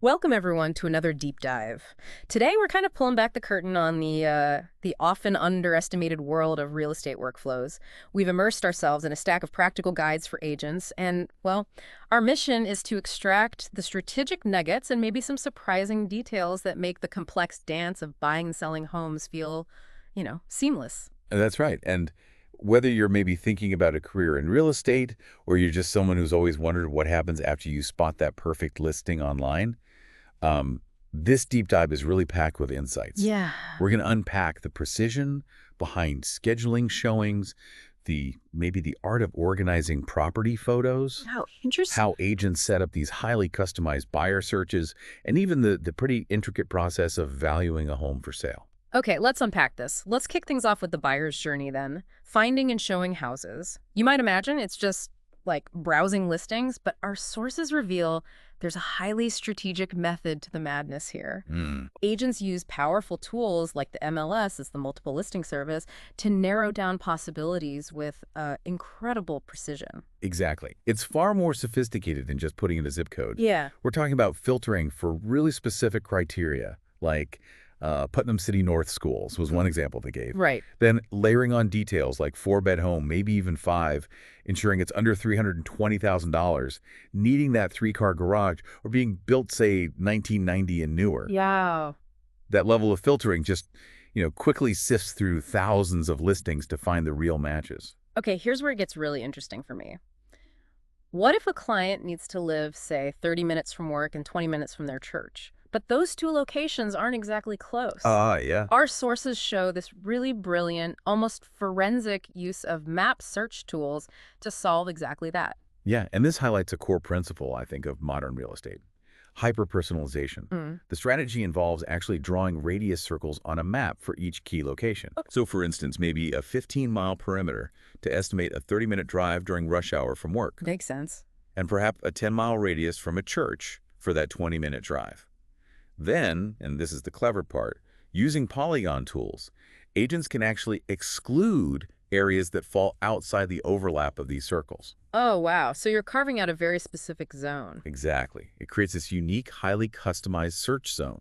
Welcome everyone to another deep dive. Today we're kind of pulling back the curtain on the often underestimated world of real estate workflows. We've immersed ourselves in a stack of practical guides for agents, and well, our mission is to extract the strategic nuggets and maybe some surprising details that make the complex dance of buying and selling homes feel, seamless. That's right. And whether you're maybe thinking about a career in real estate or you're just someone who's always wondered what happens after you spot that perfect listing online, um, this deep dive is really packed with insights. Yeah. We're going to unpack the precision behind scheduling showings, maybe the art of organizing property photos, How interesting. how agents set up these highly customized buyer searches, and even the pretty intricate process of valuing a home for sale. Okay, let's unpack this. Let's kick things off with the buyer's journey then. Finding and showing houses. You might imagine it's just like browsing listings, but our sources reveal there's a highly strategic method to the madness here. Hmm. Agents use powerful tools like the MLS, as the multiple listing service, to narrow down possibilities with incredible precision. Exactly. It's far more sophisticated than just putting in a zip code. Yeah. We're talking about filtering for really specific criteria, like Putnam City North schools was one example they gave. Right. Then layering on details like four-bed home, maybe even five, ensuring it's under $320,000, needing that three-car garage, or being built, say, 1990 and newer. Yeah. That level of filtering just, quickly sifts through thousands of listings to find the real matches. Okay, here's where it gets really interesting for me. What if a client needs to live, say, 30 minutes from work and 20 minutes from their church? But those two locations aren't exactly close. Yeah. Our sources show this really brilliant, almost forensic use of map search tools to solve exactly that. Yeah, and this highlights a core principle, I think, of modern real estate. Hyper-personalization. Mm. The strategy involves actually drawing radius circles on a map for each key location. So for instance, maybe a 15-mile perimeter to estimate a 30-minute drive during rush hour from work, Makes sense. and perhaps a 10-mile radius from a church for that 20-minute drive. Then, and this is the clever part, using polygon tools, agents can actually exclude areas that fall outside the overlap of these circles. Oh, wow. So you're carving out a very specific zone. Exactly. It creates this unique, highly customized search zone.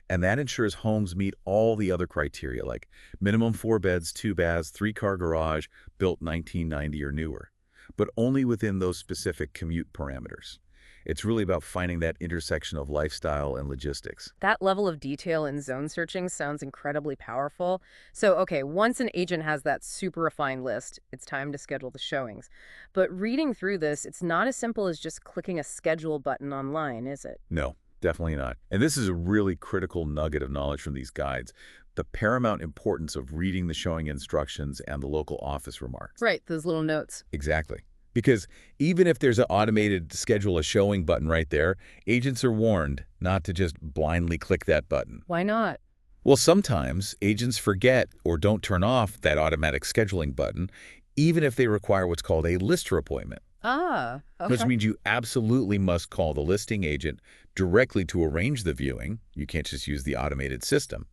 And that ensures homes meet all the other criteria, like minimum 4 beds, 2 baths, 3-car garage, built 1990 or newer, but only within those specific commute parameters. It's really about finding that intersection of lifestyle and logistics. That level of detail in zone searching sounds incredibly powerful. So, okay, once an agent has that super refined list, it's time to schedule the showings. But reading through this, it's not as simple as just clicking a schedule button online, is it? No, definitely not. And this is a really critical nugget of knowledge from these guides. The paramount importance of reading the showing instructions and the local office remarks. Right, those little notes. Exactly. Because even if there's an automated schedule a showing button right there, agents are warned not to just blindly click that button. Why not? Well, sometimes agents forget or don't turn off that automatic scheduling button, even if they require what's called a lister appointment, Ah, which okay. means you absolutely must call the listing agent directly to arrange the viewing. You can't just use the automated system.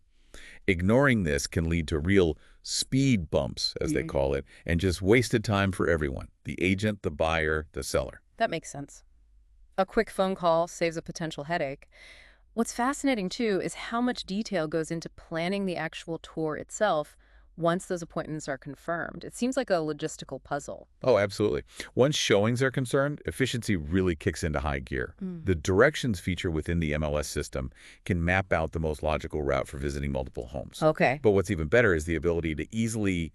Ignoring this can lead to real speed bumps, as they call it, and just wasted time for everyone, the agent, the buyer, the seller. That makes sense. A quick phone call saves a potential headache. What's fascinating, too, is how much detail goes into planning the actual tour itself once those appointments are confirmed. It seems like a logistical puzzle. Oh, absolutely. Once showings are concerned, efficiency really kicks into high gear. Mm. The directions feature within the MLS system can map out the most logical route for visiting multiple homes. Okay. But what's even better is the ability to easily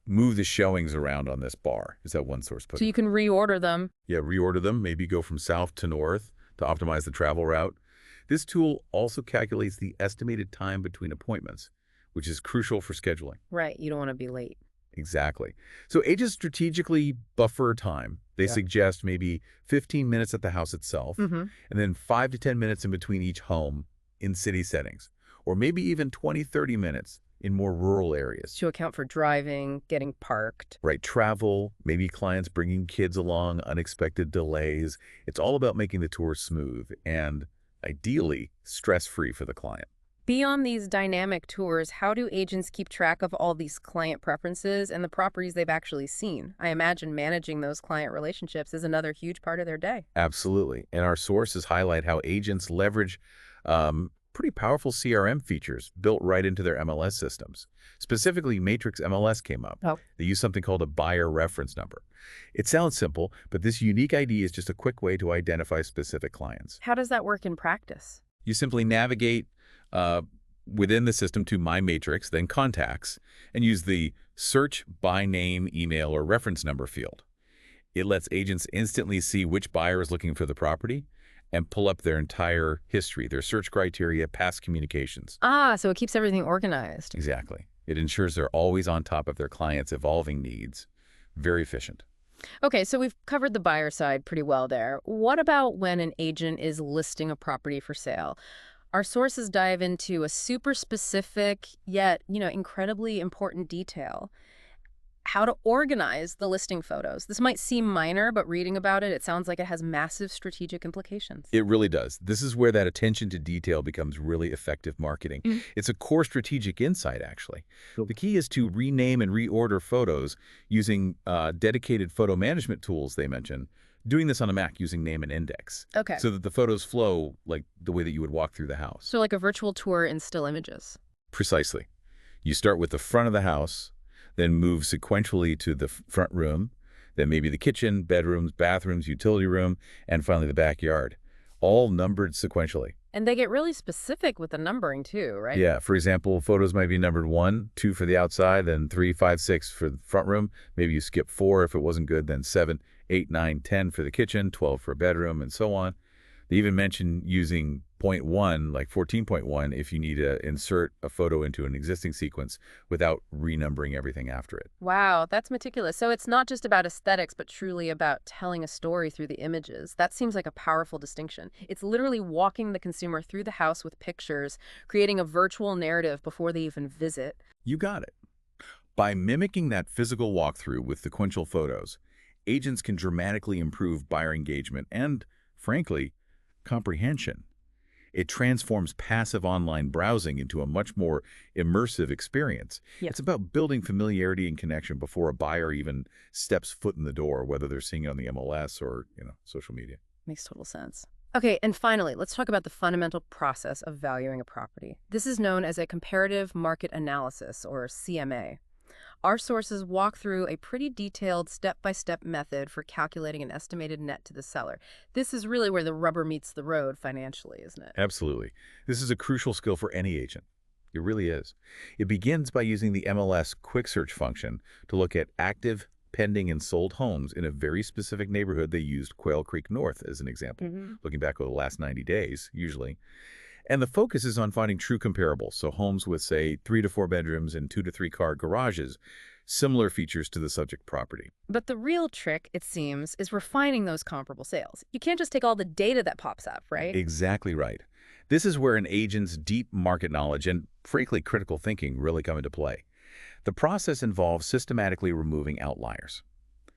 move the showings around on this bar, is that one source put So it. you can reorder them. Yeah, reorder them, maybe go from south to north to optimize the travel route. This tool also calculates the estimated time between appointments, which is crucial for scheduling. Right, you don't want to be late. Exactly. So agents strategically buffer time. They Yeah. suggest maybe 15 minutes at the house itself, Mm-hmm. and then 5 to 10 minutes in between each home in city settings, or maybe even 20, 30 minutes in more rural areas. To account for driving, getting parked. Right, travel, maybe clients bringing kids along, unexpected delays. It's all about making the tour smooth and ideally stress-free for the client. Beyond these dynamic tours, how do agents keep track of all these client preferences and the properties they've actually seen? I imagine managing those client relationships is another huge part of their day. Absolutely. And our sources highlight how agents leverage pretty powerful CRM features built right into their MLS systems. Specifically, Matrix MLS came up. Oh, They use something called a buyer reference number. It sounds simple, but this unique ID is just a quick way to identify specific clients. how does that work in practice? You simply navigate uh, within the system to My Matrix, then Contacts, and use the Search by Name, Email, or Reference Number field. It lets agents instantly see which buyer is looking for the property and pull up their entire history, their search criteria, past communications. Ah, so it keeps everything organized. Exactly. It ensures they're always on top of their clients' evolving needs. Very efficient. Okay, so we've covered the buyer side pretty well there. What about when an agent is listing a property for sale? Our sources dive into a super specific yet, incredibly important detail. How to organize the listing photos. This might seem minor, but reading about it, it sounds like it has massive strategic implications. It really does. This is where that attention to detail becomes really effective marketing. Mhm. It's a core strategic insight, actually. Cool. The key is to rename and reorder photos using dedicated photo management tools they mentioned, doing this on a Mac using Name and Index, Okay, so that the photos flow like the way that you would walk through the house. so like a virtual tour in still images. Precisely. You start with the front of the house, then move sequentially to the front room, then maybe the kitchen, bedrooms, bathrooms, utility room, and finally the backyard, all numbered sequentially. And they get really specific with the numbering too, right? Yeah, for example, photos might be numbered 1, 2 for the outside, then 3, 5, 6 for the front room. Maybe you skip 4 if it wasn't good, then 7, 8, 9, 10 for the kitchen, 12 for a bedroom, and so on. They even mention using point 1, like 14.1, if you need to insert a photo into an existing sequence without renumbering everything after it. Wow, that's meticulous. So it's not just about aesthetics, but truly about telling a story through the images. That seems like a powerful distinction. It's literally walking the consumer through the house with pictures, creating a virtual narrative before they even visit. You got it. By mimicking that physical walkthrough with sequential photos, agents can dramatically improve buyer engagement and, frankly, comprehension. It transforms passive online browsing into a much more immersive experience. Yeah. It's about building familiarity and connection before a buyer even steps foot in the door, whether they're seeing it on the MLS or, social media. Makes total sense. Okay, and finally, let's talk about the fundamental process of valuing a property. This is known as a comparative market analysis, or CMA. Our sources walk through a pretty detailed step-by-step method for calculating an estimated net to the seller. This is really where the rubber meets the road financially, isn't it? Absolutely. This is a crucial skill for any agent. It really is. It begins by using the MLS quick search function to look at active, pending, and sold homes in a very specific neighborhood. They used Quail Creek North as an example, looking back over the last 90 days, usually. And the focus is on finding true comparables, so homes with, say, 3 to 4 bedrooms and 2 to 3 car garages, similar features to the subject property. But the real trick, it seems, is refining those comparable sales. You can't just take all the data that pops up, right? Exactly right. This is where an agent's deep market knowledge and, frankly, critical thinking really come into play. The process involves systematically removing outliers.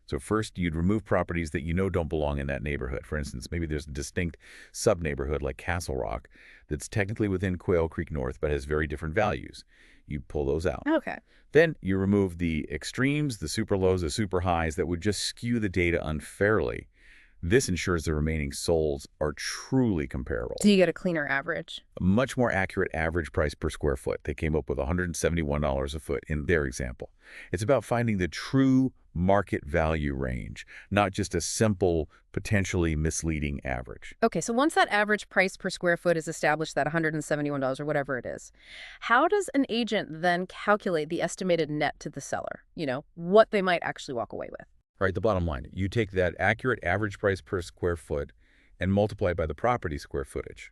So first, you'd remove properties that you know don't belong in that neighborhood. For instance, maybe there's a distinct sub-neighborhood like Castle Rock that's technically within Quail Creek North but has very different values. You pull those out. Okay. Then you remove the extremes, the super lows, the super highs that would just skew the data unfairly. This ensures the remaining solds are truly comparable. So you get a cleaner average. A much more accurate average price per square foot. They came up with $171 a foot in their example. It's about finding the true market value range, not just a simple, potentially misleading average. Okay, so once that average price per square foot is established, that $171 or whatever it is, how does an agent then calculate the estimated net to the seller? What they might actually walk away with? Right, the bottom line, you take that accurate average price per square foot and multiply it by the property square footage.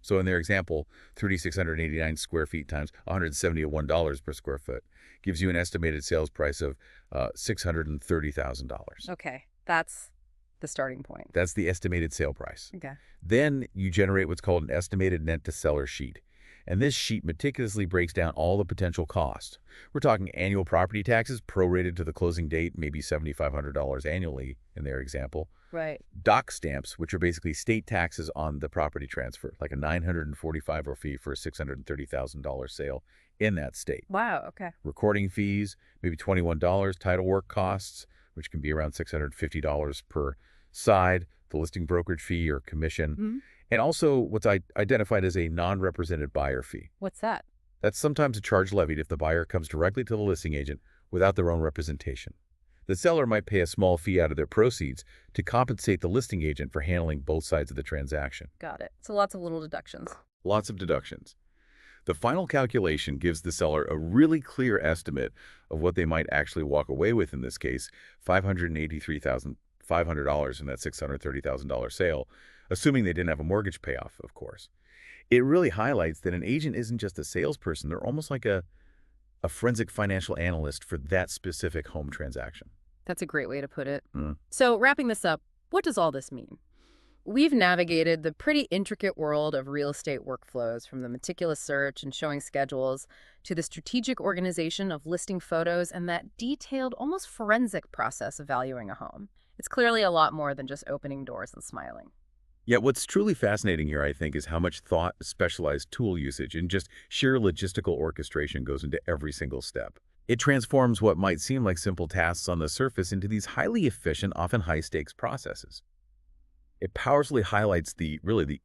So in their example, 3,689 square feet times $171 per square foot gives you an estimated sales price of $630,000. Okay, that's the starting point. That's the estimated sale price. Okay. Then you generate what's called an estimated net to seller sheet. And this sheet meticulously breaks down all the potential costs. We're talking annual property taxes prorated to the closing date, maybe $7,500 annually in their example, Right. Dock stamps, which are basically state taxes on the property transfer, like a $945 fee for a $630,000 sale in that state. Wow, okay. Recording fees, maybe $21, title work costs, which can be around $650 per side, the listing brokerage fee or commission, Hmm. and also what's identified as a non-represented buyer fee. What's that? That's sometimes a charge levied if the buyer comes directly to the listing agent without their own representation. The seller might pay a small fee out of their proceeds to compensate the listing agent for handling both sides of the transaction. Got it. So lots of little deductions. Lots of deductions. The final calculation gives the seller a really clear estimate of what they might actually walk away with in this case, $583,500 in that $630,000 sale, assuming they didn't have a mortgage payoff, of course. It really highlights that an agent isn't just a salesperson. They're almost like a forensic financial analyst for that specific home transaction. That's a great way to put it. Mm. So wrapping this up, what does all this mean? We've navigated the pretty intricate world of real estate workflows, from the meticulous search and showing schedules to the strategic organization of listing photos and that detailed, almost forensic process of valuing a home. It's clearly a lot more than just opening doors and smiling. Yet what's truly fascinating here, I think, is how much thought, specialized tool usage, and just sheer logistical orchestration goes into every single step. It transforms what might seem like simple tasks on the surface into these highly efficient, often high-stakes processes. It powerfully highlights the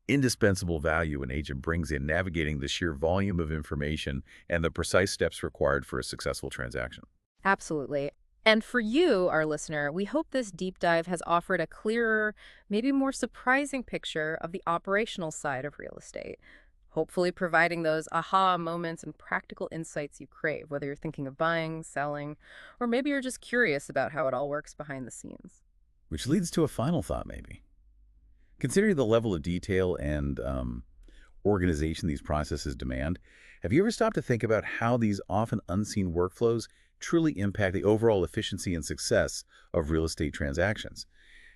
indispensable value an agent brings in navigating the sheer volume of information and the precise steps required for a successful transaction. Absolutely. And for you, our listener, we hope this deep dive has offered a clearer, maybe more surprising picture of the operational side of real estate, hopefully providing those aha moments and practical insights you crave, whether you're thinking of buying, selling, or maybe you're just curious about how it all works behind the scenes. Which leads to a final thought, maybe. Considering the level of detail and organization these processes demand, have you ever stopped to think about how these often unseen workflows truly impact the overall efficiency and success of real estate transactions,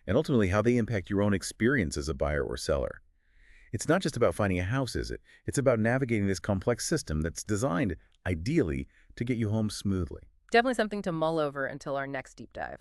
and ultimately how they impact your own experience as a buyer or seller? It's not just about finding a house, is it? It's about navigating this complex system that's designed, ideally, to get you home smoothly. Definitely something to mull over until our next deep dive.